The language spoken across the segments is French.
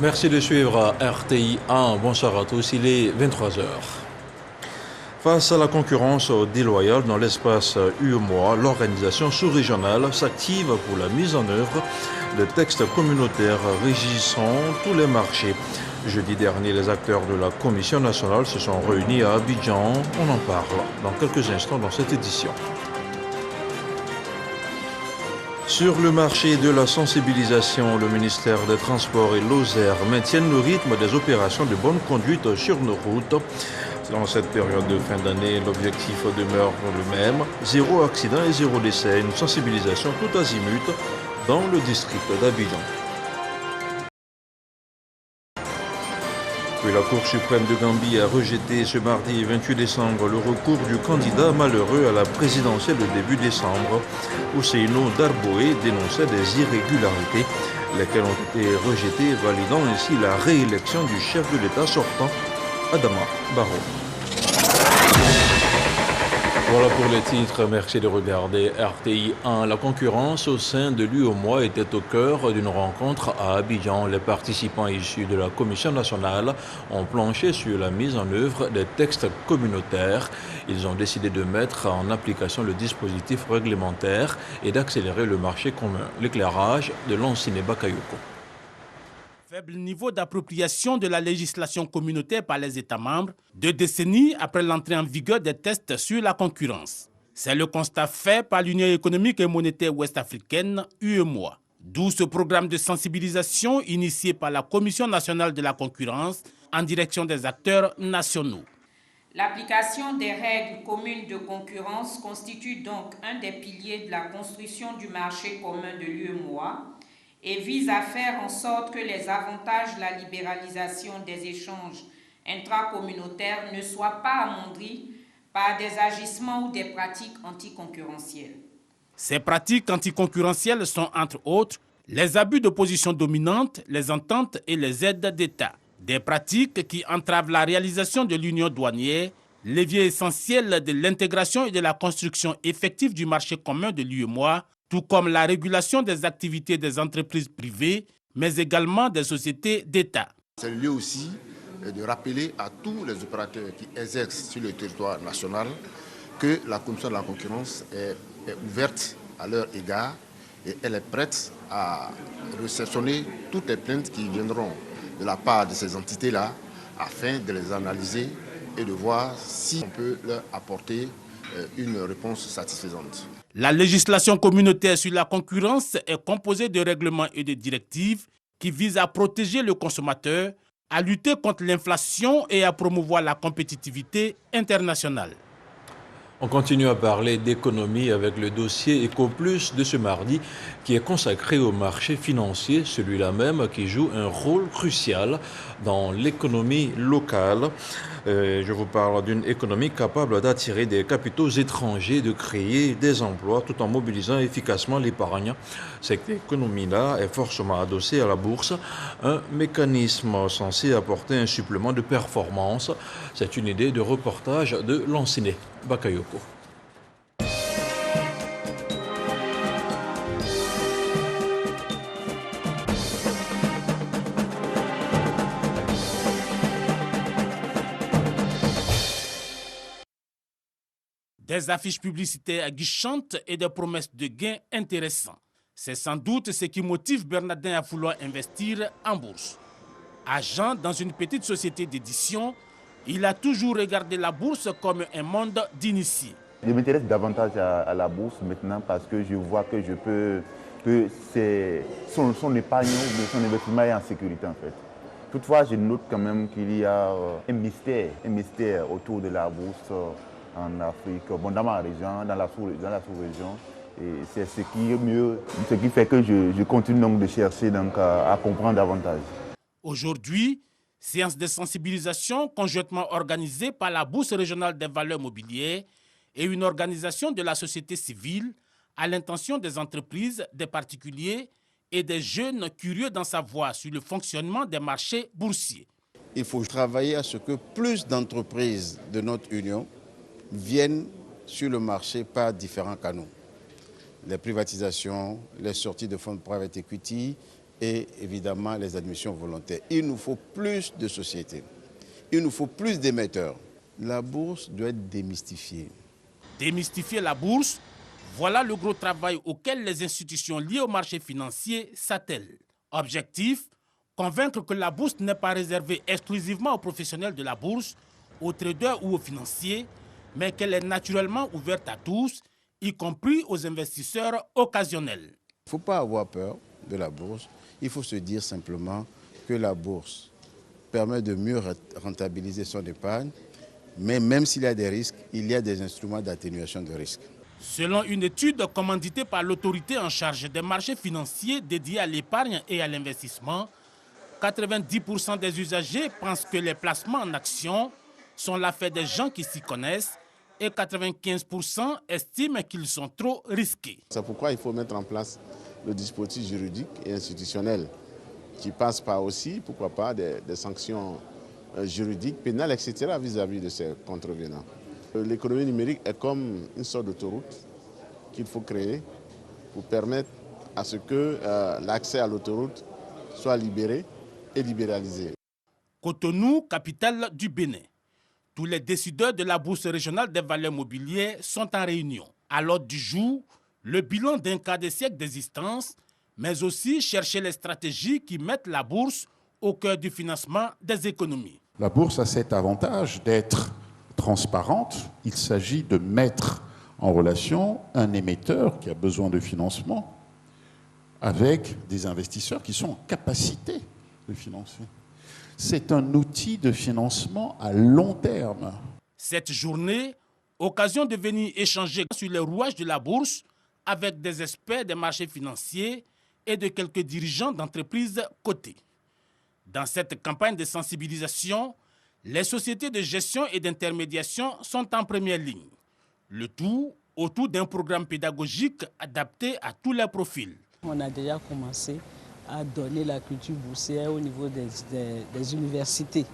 Merci de suivre RTI 1. Bonsoir à tous, il est 23 heures. Face à la concurrence déloyale dans l'espace UEMOA, l'organisation sous-régionale s'active pour la mise en œuvre de textes communautaires régissant tous les marchés. Jeudi dernier, les acteurs de la Commission nationale se sont réunis à Abidjan. On en parle dans quelques instants dans cette édition. Sur le marché de la sensibilisation, le ministère des Transports et l'OSER maintiennent le rythme des opérations de bonne conduite sur nos routes. Dans cette période de fin d'année, l'objectif demeure le même, 0 accident et 0 décès, une sensibilisation tout azimut dans le district d'Abidjan. Puis la Cour suprême de Gambie a rejeté ce mardi 28 décembre le recours du candidat malheureux à la présidentielle de début décembre. Ousseynou Darboe dénonçait des irrégularités, lesquelles ont été rejetées, validant ainsi la réélection du chef de l'État sortant, Adama Barrow. Voilà pour les titres, merci de regarder RTI 1. La concurrence au sein de l'UEMOA était au cœur d'une rencontre à Abidjan. Les participants issus de la Commission nationale ont planché sur la mise en œuvre des textes communautaires. Ils ont décidé de mettre en application le dispositif réglementaire et d'accélérer le marché commun. L'éclairage de Lansine Bakayoko. Faible niveau d'appropriation de la législation communautaire par les États membres, 2 décennies après l'entrée en vigueur des tests sur la concurrence. C'est le constat fait par l'Union économique et monétaire ouest-africaine, UEMOA. D'où ce programme de sensibilisation initié par la Commission nationale de la concurrence en direction des acteurs nationaux. L'application des règles communes de concurrence constitue donc un des piliers de la construction du marché commun de l'UEMOA et vise à faire en sorte que les avantages de la libéralisation des échanges intracommunautaires ne soient pas amoindris par des agissements ou des pratiques anticoncurrentielles. Ces pratiques anticoncurrentielles sont, entre autres, les abus de position dominante, les ententes et les aides d'État. Des pratiques qui entravent la réalisation de l'union douanière, levier essentiel de l'intégration et de la construction effective du marché commun de l'UEMOA, tout comme la régulation des activités des entreprises privées, mais également des sociétés d'État. C'est le lieu aussi de rappeler à tous les opérateurs qui exercent sur le territoire national que la Commission de la concurrence est ouverte à leur égard et elle est prête à réceptionner toutes les plaintes qui viendront de la part de ces entités-là afin de les analyser et de voir si on peut leur apporter une réponse satisfaisante. La législation communautaire sur la concurrence est composée de règlements et de directives qui visent à protéger le consommateur, à lutter contre l'inflation et à promouvoir la compétitivité internationale. On continue à parler d'économie avec le dossier EcoPlus de ce mardi qui est consacré au marché financier, celui-là même qui joue un rôle crucial dans l'économie locale. Je vous parle d'une économie capable d'attirer des capitaux étrangers, de créer des emplois tout en mobilisant efficacement l'épargne. Cette économie-là est forcément adossée à la bourse, un mécanisme censé apporter un supplément de performance. C'est une idée de reportage de Lansine Bakayoko. Des affiches publicitaires aguichantes et des promesses de gains intéressants. C'est sans doute ce qui motive Bernardin à vouloir investir en bourse. Agent dans une petite société d'édition, il a toujours regardé la bourse comme un monde d'initiés. Je m'intéresse davantage à la bourse maintenant parce que je vois que son épargne ou son investissement est en sécurité en fait. Toutefois, je note quand même qu'il y a un mystère autour de la bourse en Afrique, dans ma région, dans la sous-région. Et c'est ce qui fait que je continue donc de chercher à comprendre davantage. Aujourd'hui, séance de sensibilisation conjointement organisée par la Bourse régionale des valeurs mobilières et une organisation de la société civile à l'intention des entreprises, des particuliers et des jeunes curieux d'en savoir sur le fonctionnement des marchés boursiers. Il faut travailler à ce que plus d'entreprises de notre union viennent sur le marché par différents canaux. Les privatisations, les sorties de fonds de private equity et évidemment les admissions volontaires. Il nous faut plus de sociétés, il nous faut plus d'émetteurs. La bourse doit être démystifiée. Démystifier la bourse, voilà le gros travail auquel les institutions liées au marché financier s'attellent. Objectif, convaincre que la bourse n'est pas réservée exclusivement aux professionnels de la bourse, aux traders ou aux financiers, mais qu'elle est naturellement ouverte à tous, y compris aux investisseurs occasionnels. Il ne faut pas avoir peur de la bourse, il faut se dire simplement que la bourse permet de mieux rentabiliser son épargne, mais même s'il y a des risques, il y a des instruments d'atténuation de risques. Selon une étude commanditée par l'autorité en charge des marchés financiers dédiés à l'épargne et à l'investissement, 90% des usagers pensent que les placements en actions sont l'affaire des gens qui s'y connaissent et 95% estiment qu'ils sont trop risqués. C'est pourquoi il faut mettre en place le dispositif juridique et institutionnel qui passe par aussi, pourquoi pas, des sanctions juridiques, pénales, etc. vis-à-vis de ces contrevenants. L'économie numérique est comme une sorte d'autoroute qu'il faut créer pour permettre à ce que l'accès à l'autoroute soit libéré et libéralisé. Cotonou, capitale du Bénin. Tous les décideurs de la Bourse régionale des valeurs mobilières sont en réunion. À l'ordre du jour, le bilan d'un quart de siècle d'existence, mais aussi chercher les stratégies qui mettent la bourse au cœur du financement des économies. La bourse a cet avantage d'être transparente. Il s'agit de mettre en relation un émetteur qui a besoin de financement avec des investisseurs qui sont en capacité de financer. C'est un outil de financement à long terme. Cette journée, occasion de venir échanger sur les rouages de la bourse avec des experts des marchés financiers et de quelques dirigeants d'entreprises cotées. Dans cette campagne de sensibilisation, les sociétés de gestion et d'intermédiation sont en première ligne. Le tout autour d'un programme pédagogique adapté à tous les profils. On a déjà commencé à donner la culture boursière au niveau des universités.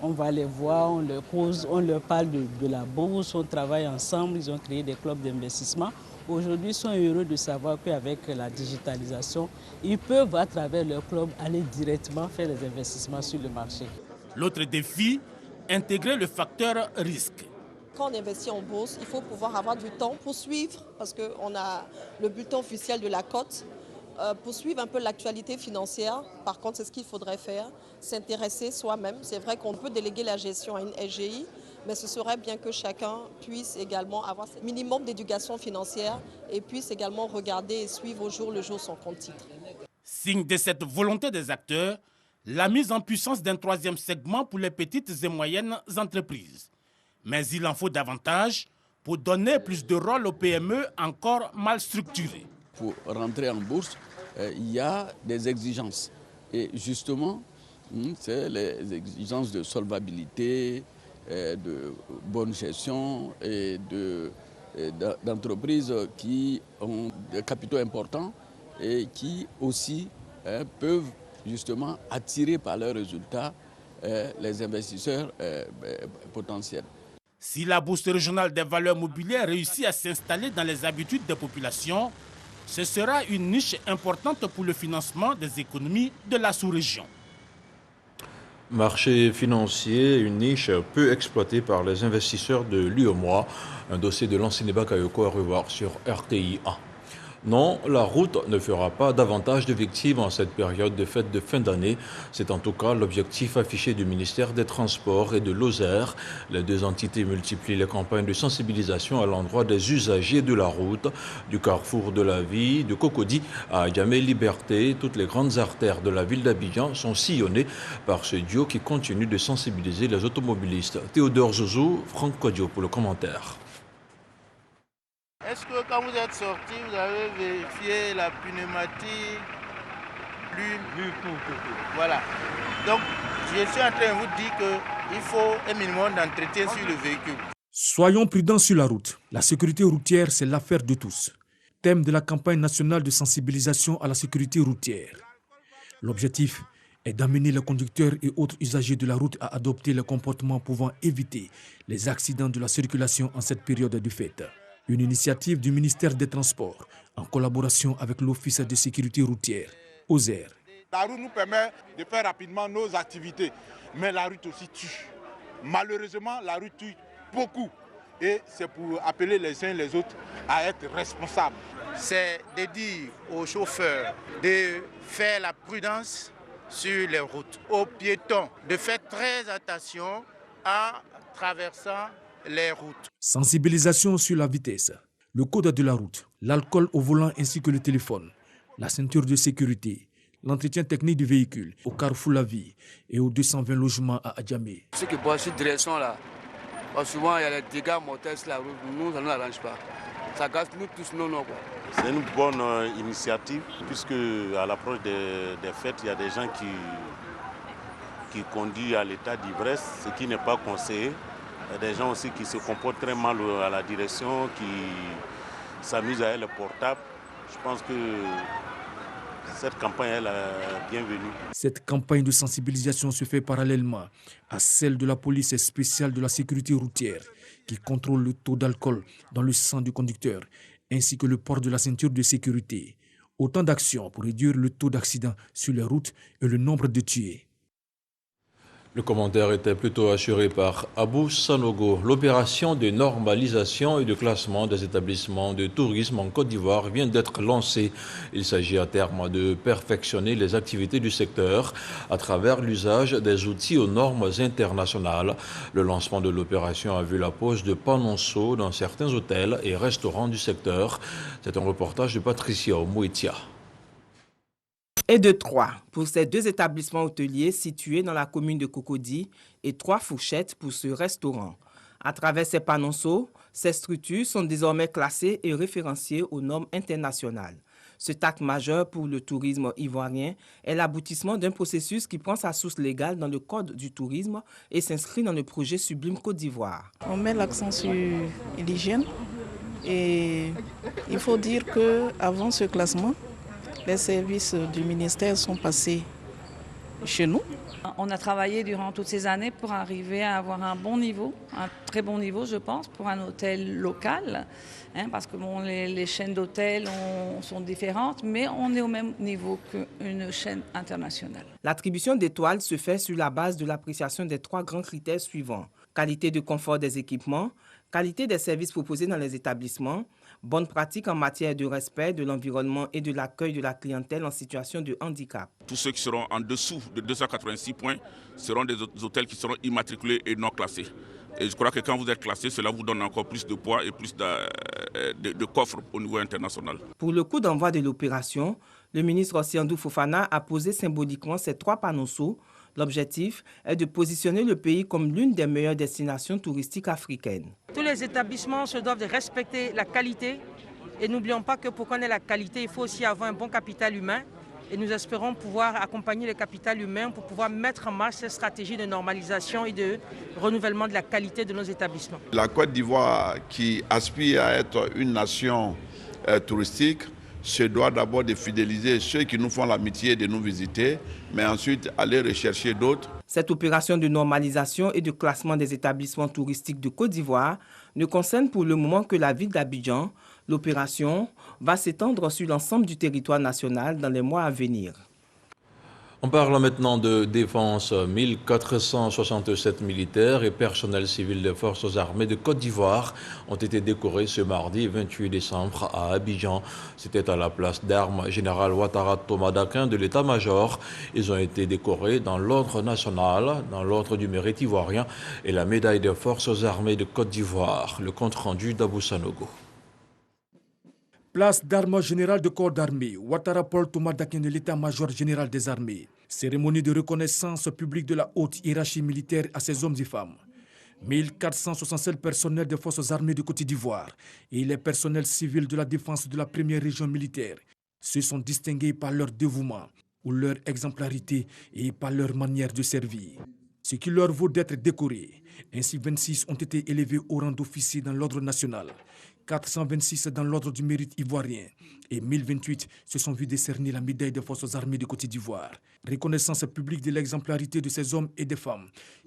On va les voir, on leur pose, on leur parle de la bourse, on travaille ensemble, ils ont créé des clubs d'investissement. Aujourd'hui, ils sont heureux de savoir qu'avec la digitalisation, ils peuvent, à travers leur club, aller directement faire les investissements sur le marché. L'autre défi, intégrer le facteur risque. Quand on investit en bourse, il faut pouvoir avoir du temps pour suivre, parce qu'on a le bulletin officiel de la cote, pour suivre un peu l'actualité financière. Par contre, c'est ce qu'il faudrait faire, s'intéresser soi-même. C'est vrai qu'on peut déléguer la gestion à une SGI, mais ce serait bien que chacun puisse également avoir ce minimum d'éducation financière et puisse également regarder et suivre au jour le jour son compte-titre. Signe de cette volonté des acteurs, la mise en puissance d'un troisième segment pour les petites et moyennes entreprises. Mais il en faut davantage pour donner plus de rôle aux PME encore mal structurées. Pour rentrer en bourse, il y a des exigences. Et justement, c'est les exigences de solvabilité, de bonne gestion et d'entreprises qui ont des capitaux importants et qui aussi peuvent justement attirer par leurs résultats les investisseurs potentiels. Si la bourse régionale des valeurs mobilières réussit à s'installer dans les habitudes des populations, ce sera une niche importante pour le financement des économies de la sous-région. Marché financier, une niche peu exploitée par les investisseurs de l'UEMOA. Un dossier de l'ancien Bakayoko à revoir sur RTI 1. Non, la route ne fera pas davantage de victimes en cette période de fête de fin d'année. C'est en tout cas l'objectif affiché du ministère des Transports et de l'Oser. Les deux entités multiplient les campagnes de sensibilisation à l'endroit des usagers de la route, du carrefour de la vie, de Cocody à Yamé Liberté. Toutes les grandes artères de la ville d'Abidjan sont sillonnées par ce duo qui continue de sensibiliser les automobilistes. Théodore Zouzou, Franck Kodio pour le commentaire. Est-ce que quand vous êtes sorti, vous avez vérifié la pneumatique, l'huile? Voilà. Donc, je suis en train de vous dire qu'il faut un minimum d'entretien sur le véhicule. Soyons prudents sur la route. La sécurité routière, c'est l'affaire de tous. Thème de la campagne nationale de sensibilisation à la sécurité routière. L'objectif est d'amener les conducteurs et autres usagers de la route à adopter les comportements pouvant éviter les accidents de la circulation en cette période de fête. Une initiative du ministère des Transports en collaboration avec l'Office de sécurité routière, OSER. La route nous permet de faire rapidement nos activités, mais la route aussi tue. Malheureusement, la route tue beaucoup. Et c'est pour appeler les uns et les autres à être responsables. C'est de dire aux chauffeurs de faire la prudence sur les routes, aux piétons de faire très attention en traversant les routes. Sensibilisation sur la vitesse, le code de la route, l'alcool au volant ainsi que le téléphone, la ceinture de sécurité, l'entretien technique du véhicule au Carrefour La Vie et aux 220 logements à Adjamé. Ceux qui boivent cette direction-là, souvent il y a des dégâts mortels sur la route, nous ça ne nous arrange pas. Ça gâche nous tous nos noms. C'est une bonne initiative puisque à l'approche des fêtes, il y a des gens qui conduisent à l'état d'ivresse, ce qui n'est pas conseillé. Il y a des gens aussi qui se comportent très mal à la direction, qui s'amusent à être portable. Je pense que cette campagne est la bienvenue. Cette campagne de sensibilisation se fait parallèlement à celle de la police spéciale de la sécurité routière qui contrôle le taux d'alcool dans le sang du conducteur ainsi que le port de la ceinture de sécurité. Autant d'actions pour réduire le taux d'accidents sur les routes et le nombre de tués. Le commentaire était plutôt assuré par Abou Sanogo. L'opération de normalisation et de classement des établissements de tourisme en Côte d'Ivoire vient d'être lancée. Il s'agit à terme de perfectionner les activités du secteur à travers l'usage des outils aux normes internationales. Le lancement de l'opération a vu la pose de panonceaux dans certains hôtels et restaurants du secteur. C'est un reportage de Patricia Omouetia. Et de 3 pour ces 2 établissements hôteliers situés dans la commune de Cocody et 3 fourchettes pour ce restaurant. À travers ces panonceaux, ces structures sont désormais classées et référenciées aux normes internationales. Ce acte majeur pour le tourisme ivoirien est l'aboutissement d'un processus qui prend sa source légale dans le Code du tourisme et s'inscrit dans le projet Sublime Côte d'Ivoire. On met l'accent sur l'hygiène et il faut dire qu'avant ce classement, les services du ministère sont passés chez nous. On a travaillé durant toutes ces années pour arriver à avoir un bon niveau, un très bon niveau je pense, pour un hôtel local. Parce que bon, les chaînes d'hôtels sont différentes, mais on est au même niveau qu'une chaîne internationale. L'attribution d'étoiles se fait sur la base de l'appréciation des 3 grands critères suivants. Qualité de confort des équipements, qualité des services proposés dans les établissements, bonnes pratiques en matière de respect de l'environnement et de l'accueil de la clientèle en situation de handicap. Tous ceux qui seront en dessous de 286 points seront des hôtels qui seront immatriculés et non classés. Et je crois que quand vous êtes classé, cela vous donne encore plus de poids et plus de coffres au niveau international. Pour le coup d'envoi de l'opération, le ministre Ossiandou Fofana a posé symboliquement ces 3 panonceaux. L'objectif est de positionner le pays comme l'une des meilleures destinations touristiques africaines. Tous les établissements se doivent de respecter la qualité et n'oublions pas que pour connaître la qualité, il faut aussi avoir un bon capital humain et nous espérons pouvoir accompagner le capital humain pour pouvoir mettre en marche cette stratégie de normalisation et de renouvellement de la qualité de nos établissements. La Côte d'Ivoire, qui aspire à être une nation touristique, se doit d'abord de fidéliser ceux qui nous font l'amitié de nous visiter, mais ensuite aller rechercher d'autres. Cette opération de normalisation et de classement des établissements touristiques de Côte d'Ivoire ne concerne pour le moment que la ville d'Abidjan. L'opération va s'étendre sur l'ensemble du territoire national dans les mois à venir. On parle maintenant de défense. 1467 militaires et personnels civils des forces armées de Côte d'Ivoire ont été décorés ce mardi 28 décembre à Abidjan. C'était à la place d'armes général Ouattara Thomas Dakin de l'état-major. Ils ont été décorés dans l'ordre national, dans l'ordre du mérite ivoirien et la médaille des forces armées de Côte d'Ivoire. Le compte rendu d'Abou Sanogo. Place d'armes général de corps d'armée, Ouattara Paul Thomas Dakin de l'état-major général des armées. Cérémonie de reconnaissance publique de la haute hiérarchie militaire à ses hommes et femmes. 1467 personnels des forces armées de Côte d'Ivoire et les personnels civils de la défense de la première région militaire se sont distingués par leur dévouement ou leur exemplarité et par leur manière de servir. Ce qui leur vaut d'être décorés. Ainsi, 26 ont été élevés au rang d'officier dans l'ordre national, 426 dans l'ordre du mérite ivoirien et 1028 se sont vus décerner la médaille des forces armées de Côte d'Ivoire. Reconnaissance publique de l'exemplarité de ces hommes et des femmes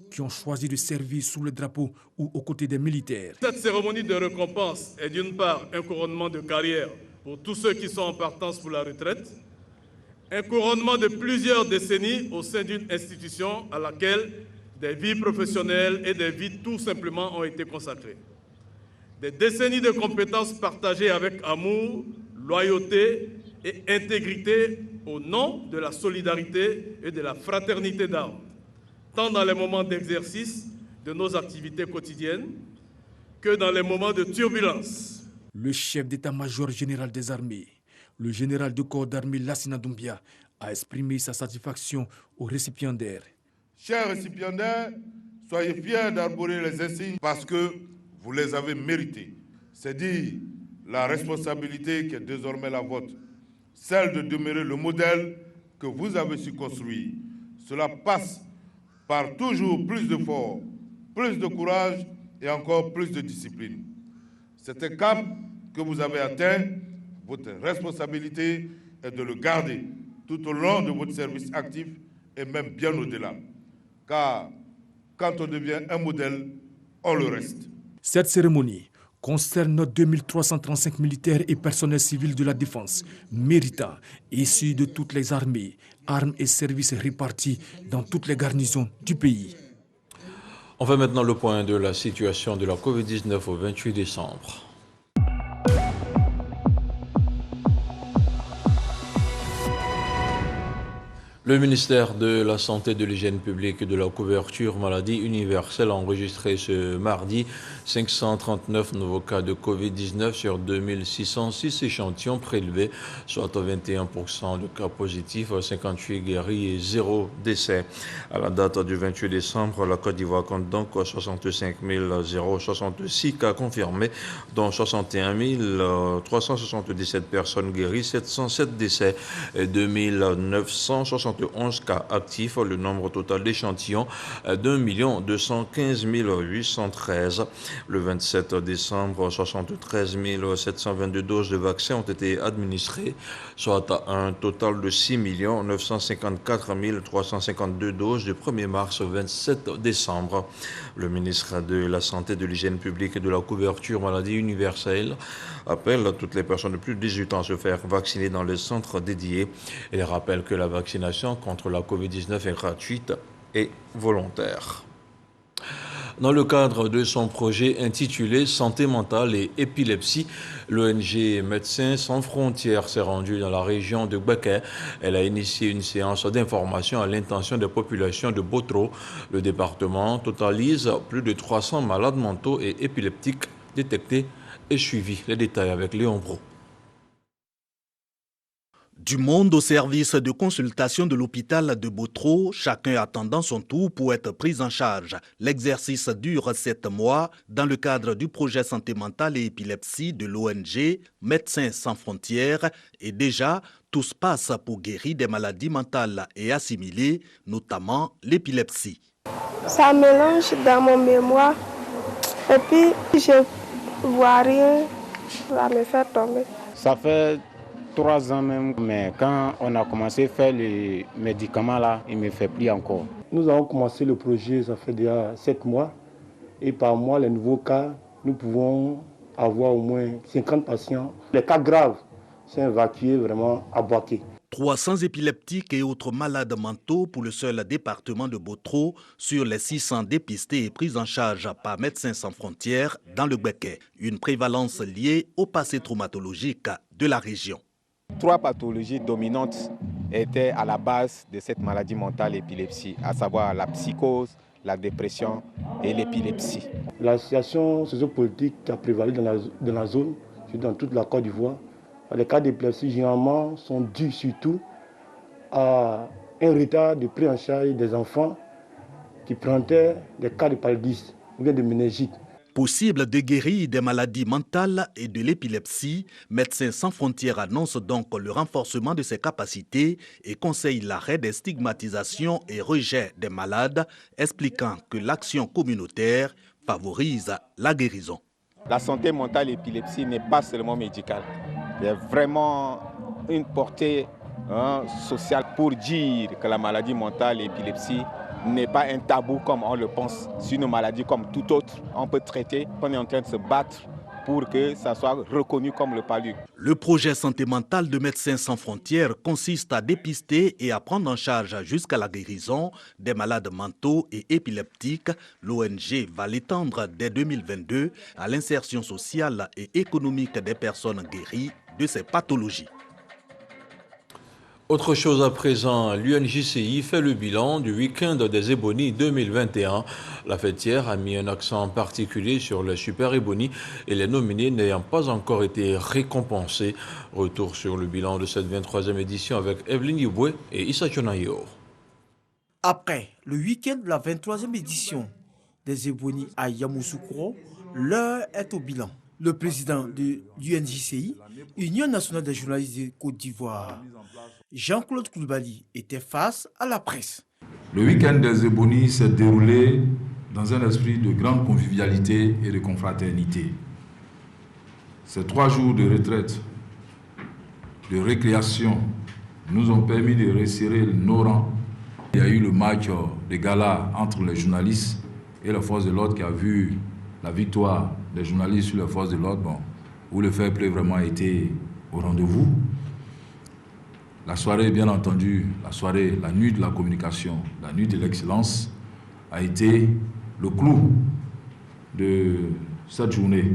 qui ont choisi de servir sous le drapeau ou aux côtés des militaires. Cette cérémonie de récompense est d'une part un couronnement de carrière pour tous ceux qui sont en partance pour la retraite, Un couronnement de plusieurs décennies au sein d'une institution à laquelle des vies professionnelles et des vies tout simplement ont été consacrées. Des décennies de compétences partagées avec amour, loyauté et intégrité au nom de la solidarité et de la fraternité d'armes, tant dans les moments d'exercice de nos activités quotidiennes que dans les moments de turbulence. Le chef d'état-major général des armées, le général de corps d'armée Lassina Doumbia, a exprimé sa satisfaction aux récipiendaires. Chers récipiendaires, soyez fiers d'arborer les insignes parce que vous les avez mérités. C'est dire la responsabilité qui est désormais la vôtre, celle de demeurer le modèle que vous avez su construire. Cela passe par toujours plus d'efforts, plus de courage et encore plus de discipline. C'est un cap que vous avez atteint. Votre responsabilité est de le garder tout au long de votre service actif et même bien au-delà. Car quand on devient un modèle, on le reste. Cette cérémonie concerne 2335 militaires et personnels civils de la défense, méritants, issus de toutes les armées, armes et services répartis dans toutes les garnisons du pays. On fait maintenant le point de la situation de la Covid-19 au 28 décembre. Le ministère de la Santé, de l'Hygiène publique et de la couverture maladie universelle a enregistré ce mardi 539 nouveaux cas de Covid-19 sur 2606 échantillons prélevés, soit 21% de cas positifs, 58 guéris et 0 décès. À la date du 28 décembre, la Côte d'Ivoire compte donc 65 066 cas confirmés, dont 61 377 personnes guéries, 707 décès et 2971 cas actifs. Le nombre total d'échantillons 1 215 813. Le 27 décembre, 73 722 doses de vaccins ont été administrées, soit un total de 6 954 352 doses du 1er mars au 27 décembre. Le ministre de la Santé, de l'Hygiène publique et de la couverture maladie universelle appelle toutes les personnes de plus de 18 ans à se faire vacciner dans les centres dédiés. Il rappelle que la vaccination contre la Covid-19 est gratuite et volontaire. Dans le cadre de son projet intitulé Santé mentale et épilepsie, l'ONG Médecins sans frontières s'est rendue dans la région de Gbeke. Elle a initié une séance d'information à l'intention des populations de Botro. Le département totalise plus de 300 malades mentaux et épileptiques détectés et suivis. Les détails avec Léon Bro. Du monde au service de consultation de l'hôpital de Botro, chacun attendant son tour pour être pris en charge. L'exercice dure 7 mois dans le cadre du projet santé mentale et épilepsie de l'ONG Médecins sans frontières et déjà tout se passe pour guérir des maladies mentales et assimilées, notamment l'épilepsie. Ça mélange dans mon mémoire et puis je ne vois rien, ça me fait tomber. Ça fait 3 ans même, mais quand on a commencé à faire les médicaments là, il ne me fait plus encore. Nous avons commencé le projet, ça fait déjà 7 mois. Et par mois, les nouveaux cas, nous pouvons avoir au moins 50 patients. Les cas graves sont évacués vraiment à Boaké. 300 épileptiques et autres malades mentaux pour le seul département de Botro sur les 600 dépistés et pris en charge par Médecins sans frontières dans le Gbeke. Une prévalence liée au passé traumatologique de la région. 3 pathologies dominantes étaient à la base de cette maladie mentale épilepsie, à savoir la psychose, la dépression et l'épilepsie. La situation sociopolitique qui a prévalu dans la zone, dans toute la Côte d'Ivoire, les cas d'épilepsie généralement sont dus surtout à un retard de prise en charge des enfants qui prenaient des cas de paludisme ou bien de méningite. Possible de guérir des maladies mentales et de l'épilepsie, Médecins sans frontières annonce donc le renforcement de ses capacités et conseille l'arrêt des stigmatisations et rejets des malades, expliquant que l'action communautaire favorise la guérison. La santé mentale et l'épilepsie n'est pas seulement médicale, il y a vraiment une portée sociale pour dire que la maladie mentale et l'épilepsie n'est pas un tabou comme on le pense. C'est une maladie comme toute autre. On peut traiter, on est en train de se battre pour que ça soit reconnu comme le PALU. Le projet santé mentale de Médecins sans frontières consiste à dépister et à prendre en charge jusqu'à la guérison des malades mentaux et épileptiques. L'ONG va l'étendre dès 2022 à l'insertion sociale et économique des personnes guéries de ces pathologies. Autre chose à présent, l'UNJCI fait le bilan du week-end des Ebonies 2021. La fêtière a mis un accent particulier sur les super Ebonies et les nominés n'ayant pas encore été récompensés. Retour sur le bilan de cette 23e édition avec Evelyne Yubwe et Issa Chonayo. Après le week-end de la 23e édition des Ebonies à Yamoussoukro, l'heure est au bilan. Le président de l'UNJCI, Union nationale des journalistes de Côte d'Ivoire, Jean-Claude Koulibaly, était face à la presse. Le week-end des Ebonies s'est déroulé dans un esprit de grande convivialité et de confraternité. Ces 3 jours de retraite, de récréation, nous ont permis de resserrer nos rangs. Il y a eu le match de gala entre les journalistes et les forces de l'ordre qui a vu la victoire des journalistes sur les forces de l'ordre, où le fair play vraiment a été au rendez-vous. La soirée, bien entendu, la nuit de la communication, la nuit de l'excellence, a été le clou de cette journée.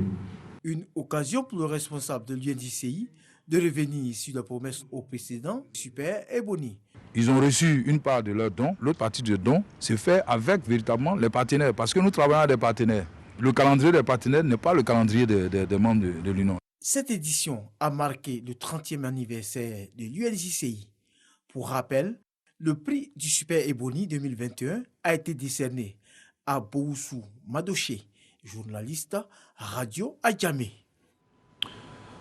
Une occasion pour le responsable de l'UNJCI de revenir sur la promesse au précédent Super Ebony. Ils ont reçu une part de leurs dons. L'autre partie de dons se fait avec véritablement les partenaires, parce que nous travaillons avec des partenaires. Le calendrier des partenaires n'est pas le calendrier des membres de l'Union. Cette édition a marqué le 30e anniversaire de l'UNJCI. Pour rappel, le prix du Super Ebony 2021 a été décerné à Boussou Madoché, journaliste radio à Djamé.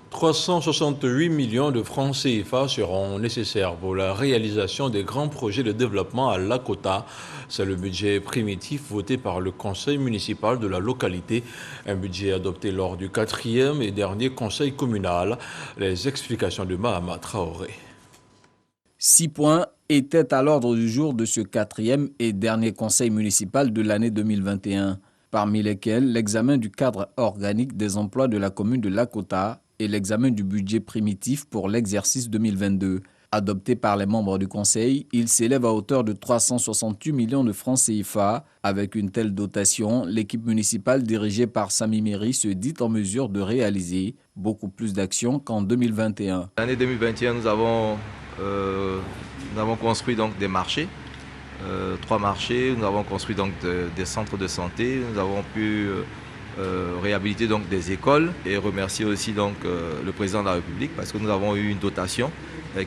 368 millions de francs CFA seront nécessaires pour la réalisation des grands projets de développement à Lakota. C'est le budget primitif voté par le conseil municipal de la localité, un budget adopté lors du 4e et dernier conseil communal. Les explications de Mahama Traoré. 6 points étaient à l'ordre du jour de ce 4e et dernier conseil municipal de l'année 2021, parmi lesquels l'examen du cadre organique des emplois de la commune de Lakota et l'examen du budget primitif pour l'exercice 2022. Adopté par les membres du Conseil, il s'élève à hauteur de 368 millions de francs CFA. Avec une telle dotation, l'équipe municipale dirigée par Sami Méry se dit en mesure de réaliser beaucoup plus d'actions qu'en 2021. L'année 2021, nous avons construit donc des marchés, 3 marchés, nous avons construit donc des centres de santé, nous avons pu réhabiliter donc des écoles et remercier aussi donc le président de la République parce que nous avons eu une dotation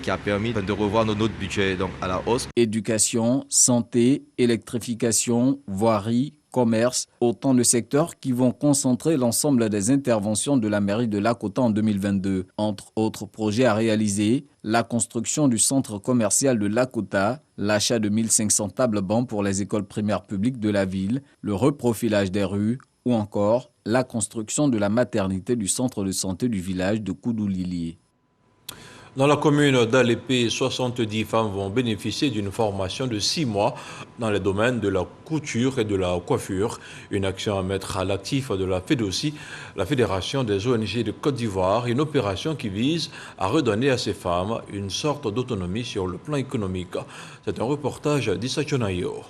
qui a permis de revoir notre budget donc à la hausse. Éducation, santé, électrification, voirie, commerce, autant de secteurs qui vont concentrer l'ensemble des interventions de la mairie de Lakota en 2022. Entre autres projets à réaliser, la construction du centre commercial de Lakota, l'achat de 1500 tables bancs pour les écoles primaires publiques de la ville, le reprofilage des rues, ou encore la construction de la maternité du centre de santé du village de Koudoulili. Dans la commune d'Alépé, 70 femmes vont bénéficier d'une formation de 6 mois dans les domaines de la couture et de la coiffure. Une action à mettre à l'actif de la FEDOCI, la Fédération des ONG de Côte d'Ivoire, une opération qui vise à redonner à ces femmes une sorte d'autonomie sur le plan économique. C'est un reportage d'Issa Chonayo.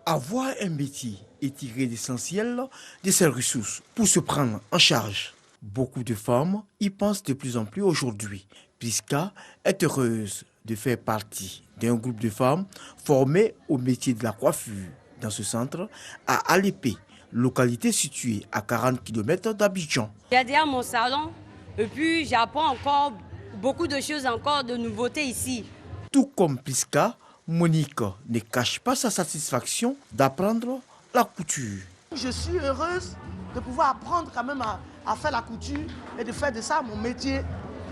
Avoir un métier et tirer l'essentiel de ses ressources pour se prendre en charge. Beaucoup de femmes y pensent de plus en plus aujourd'hui. Priska est heureuse de faire partie d'un groupe de femmes formées au métier de la coiffure dans ce centre à Alépé, localité située à 40 km d'Abidjan. J'ai déjà mon salon et puis j'apprends encore beaucoup de choses, encore de nouveautés ici. Tout comme Priska, Monique ne cache pas sa satisfaction d'apprendre la couture. Je suis heureuse de pouvoir apprendre quand même à faire la couture et de faire de ça mon métier,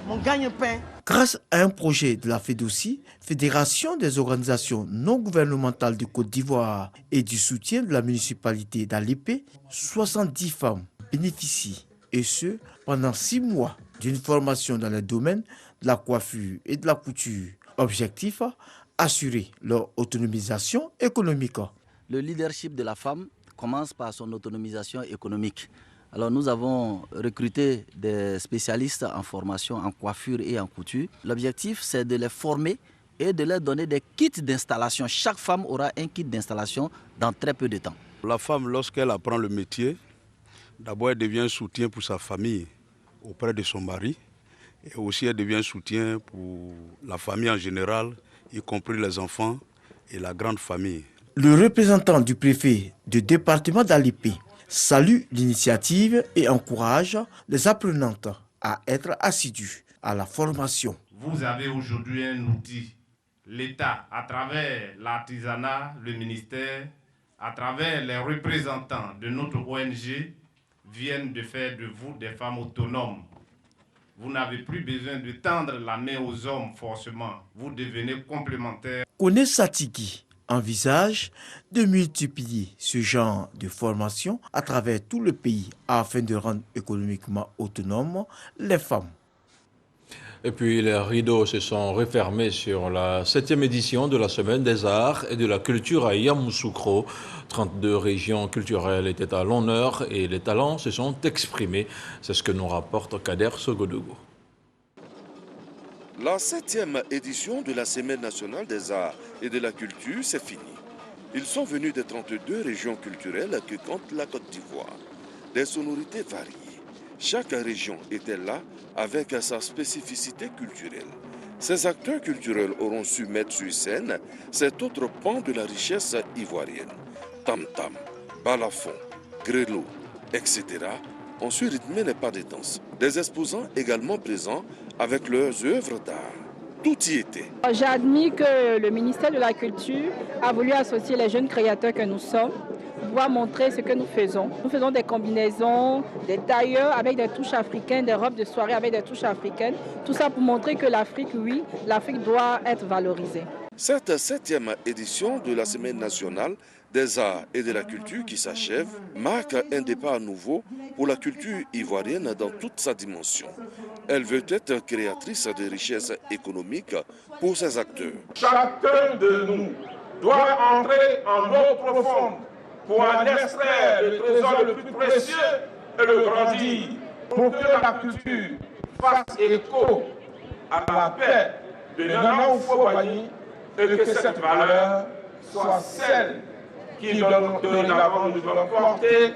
mon gagne-pain. Grâce à un projet de la FEDOCI, Fédération des organisations non gouvernementales de Côte d'Ivoire et du soutien de la municipalité d'Alépé, 70 femmes bénéficient, et ce, pendant 6 mois, d'une formation dans le domaine de la coiffure et de la couture. Objectif, assurer leur autonomisation économique. Le leadership de la femme commence par son autonomisation économique. Alors nous avons recruté des spécialistes en formation en coiffure et en couture. L'objectif, c'est de les former et de leur donner des kits d'installation. Chaque femme aura un kit d'installation dans très peu de temps. La femme, lorsqu'elle apprend le métier, d'abord elle devient soutien pour sa famille auprès de son mari. Et aussi elle devient soutien pour la famille en général, y compris les enfants et la grande famille. Le représentant du préfet du département d'Alipé salue l'initiative et encourage les apprenantes à être assidues à la formation. Vous avez aujourd'hui un outil, l'État, à travers l'artisanat, le ministère, à travers les représentants de notre ONG, viennent de faire de vous des femmes autonomes. Vous n'avez plus besoin de tendre la main aux hommes forcément. Vous devenez complémentaires. Kone Satiki envisage de multiplier ce genre de formation à travers tout le pays afin de rendre économiquement autonomes les femmes. Et puis les rideaux se sont refermés sur la 7e édition de la Semaine des Arts et de la Culture à Yamoussoukro. 32 régions culturelles étaient à l'honneur et les talents se sont exprimés. C'est ce que nous rapporte Kader Sogodogo. La 7e édition de la Semaine nationale des arts et de la culture, c'est fini. Ils sont venus des 32 régions culturelles que compte la Côte d'Ivoire. Des sonorités variées. Chaque région était là avec sa spécificité culturelle. Ces acteurs culturels auront su mettre sur scène cet autre pan de la richesse ivoirienne. Tam-tam, balafon, grelot, etc. ont su rythmer les pas des danses. Des exposants également présents avec leurs œuvres d'art. Tout y était. J'admire que le ministère de la Culture a voulu associer les jeunes créateurs que nous sommes pour pouvoir montrer ce que nous faisons. Nous faisons des combinaisons, des tailleurs avec des touches africaines, des robes de soirée avec des touches africaines. Tout ça pour montrer que l'Afrique, oui, l'Afrique doit être valorisée. Cette 7e édition de la Semaine nationale des arts et de la culture qui s'achève marque un départ nouveau pour la culture ivoirienne dans toute sa dimension. Elle veut être créatrice de richesses économiques pour ses acteurs. Chacun de nous doit entrer en eau profonde pour en extraire le trésor le plus précieux et le grandir, pour que la culture fasse écho à la paix de Nana Oufo-Boigny et que cette valeur soit celle qui dorénavant nous allons porter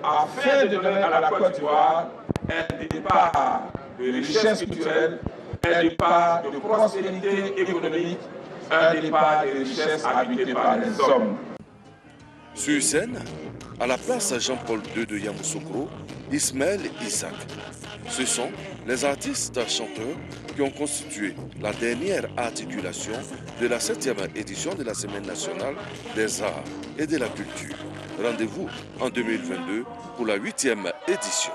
afin de donner à la Côte d'Ivoire un départ de richesse culturelle, un départ de prospérité économique, un départ de richesse habitée par les hommes. Sur scène, à la place Jean-Paul II de Yamoussoukro, Ismaël Isaac. Ce sont les artistes chanteurs qui ont constitué la dernière articulation de la 7e édition de la Semaine nationale des arts et de la culture. Rendez-vous en 2022 pour la 8e édition.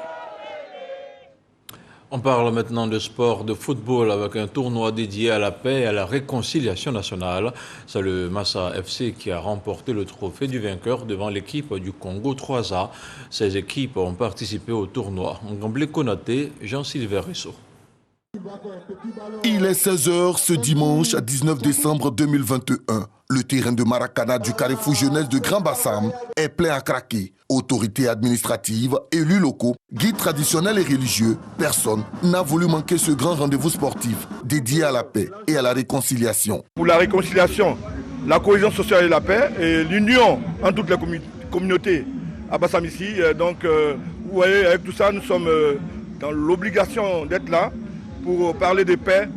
On parle maintenant de sport, de football avec un tournoi dédié à la paix et à la réconciliation nationale. C'est le Massa FC qui a remporté le trophée du vainqueur devant l'équipe du Congo 3A. Ces équipes ont participé au tournoi. Ngamblé Konaté, Jean-Sylvain Rissot. Il est 16h ce dimanche 19 décembre 2021. Le terrain de Maracana du Carrefour Jeunesse de Grand Bassam est plein à craquer. Autorités administratives, élus locaux, guides traditionnels et religieux, personne n'a voulu manquer ce grand rendez-vous sportif dédié à la paix et à la réconciliation. Pour la réconciliation, la cohésion sociale et la paix et l'union en toutes les communautés à Bassam ici. Donc, vous voyez, avec tout ça, nous sommes dans l'obligation d'être là pour parler de paix,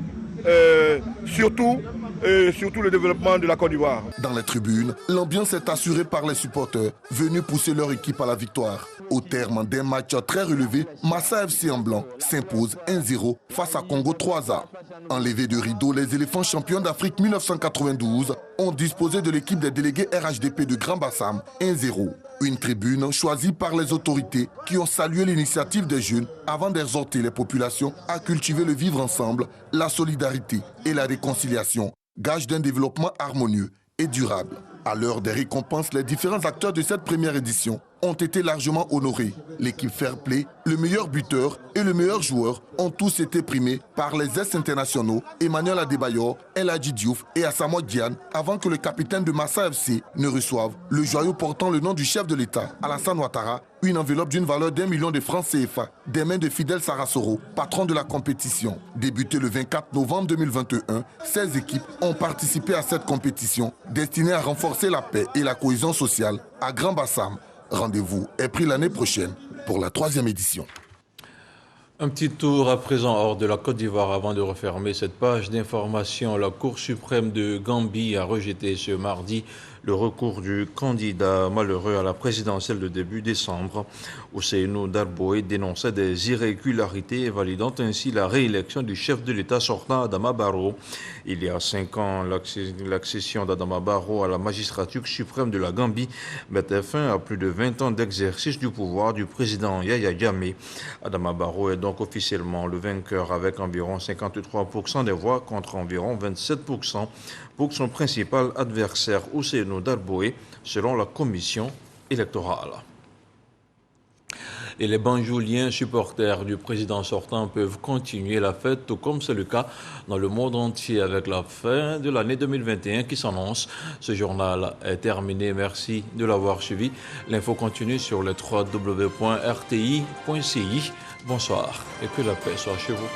surtout le développement de la Côte d'Ivoire. Dans les tribunes, l'ambiance est assurée par les supporters venus pousser leur équipe à la victoire. Au terme d'un match très relevé, Massa FC en blanc s'impose 1-0 face à Congo 3A. Enlevés de rideau, les éléphants champions d'Afrique 1992 ont disposé de l'équipe des délégués RHDP de Grand Bassam 1-0. Une tribune choisie par les autorités qui ont salué l'initiative des jeunes avant d'exhorter les populations à cultiver le vivre ensemble, la solidarité et la réconciliation, gage d'un développement harmonieux et durable. À l'heure des récompenses, les différents acteurs de cette première édition ont été largement honorés. L'équipe Fair Play, le meilleur buteur et le meilleur joueur ont tous été primés par les ex-internationaux Emmanuel Adebayor, El Hadji Diouf et Asamoah Gyan avant que le capitaine de Massa FC ne reçoive le joyau portant le nom du chef de l'État, Alassane Ouattara, une enveloppe d'une valeur d'1 million de francs CFA des mains de Fidel Sarasoro, patron de la compétition. Débutée le 24 novembre 2021, 16 équipes ont participé à cette compétition destinée à renforcer la paix et la cohésion sociale à Grand Bassam. Rendez-vous est pris l'année prochaine pour la 3e édition. Un petit tour à présent hors de la Côte d'Ivoire avant de refermer cette page d'information. La Cour suprême de Gambie a rejeté ce mardi le recours du candidat malheureux à la présidentielle de début décembre. Ousseynou Darboe dénonçait des irrégularités, validant ainsi la réélection du chef de l'État sortant Adama Barrow. Il y a 5 ans, l'accession d'Adama Barrow à la magistrature suprême de la Gambie mettait fin à plus de 20 ans d'exercice du pouvoir du président Yaya Jammeh. Adama Barrow est donc officiellement le vainqueur avec environ 53% des voix contre environ 27% pour son principal adversaire Ousseynou Darboe, selon la commission électorale. Et les Banjouliens supporters du président sortant peuvent continuer la fête, tout comme c'est le cas dans le monde entier avec la fin de l'année 2021 qui s'annonce. Ce journal est terminé. Merci de l'avoir suivi. L'info continue sur le www.rti.ci. Bonsoir et que la paix soit chez vous.